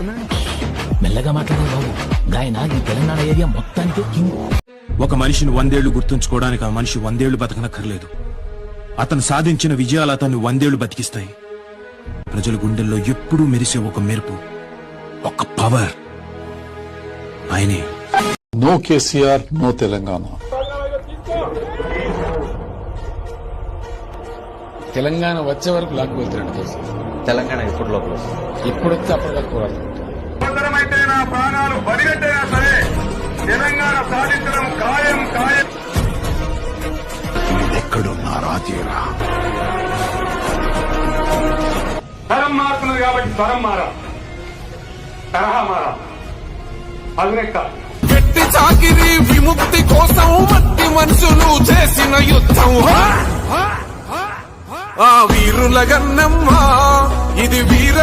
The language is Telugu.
మాట్లాడుతున్నాడు. మెల్లగా మాట్లాడే బాబు, గాయన ఈ తెలంగాణ ఏరియా మొత్తానికి కింగ్. ఒక మనిషిని 100 ఏళ్లు గుర్తుంచుకోవడానికి ఆ మనిషి 100 ఏళ్లు బతకనక్కర్లేదు. అతను సాధించిన విజయాలు అతన్ని 100 ఏళ్లు బతికిస్తాయి. ప్రజల గుండెల్లో ఎప్పుడూ మెరిసే ఒక మెరుపు, ఒక పవర్, ఆయనే. No KCR, no Telangana. Telangana వచ్చే వరకు లాక్కుపోతున్నాడు కేసీఆర్. తెలంగాణ ఎప్పుడు లోపల ఇప్పుడు వస్తే అప్పటికప్పుడు అవసరమైతే నా ప్రాణాలు బలిగట్టైనా సరే తెలంగాణ సాధించడం ఖాయం ఖాయం. ఎక్కడున్నారా తీరా? తరం మారుతున్నది కాబట్టి స్వరం మారా, తరహా మారా, అదునెక్క. గట్టి చాకిరి విముక్తి కోసం మట్టి మనుషులు చేసిన యుద్ధం, ఆ వీరుల గన్నమ్మ ఇది వీర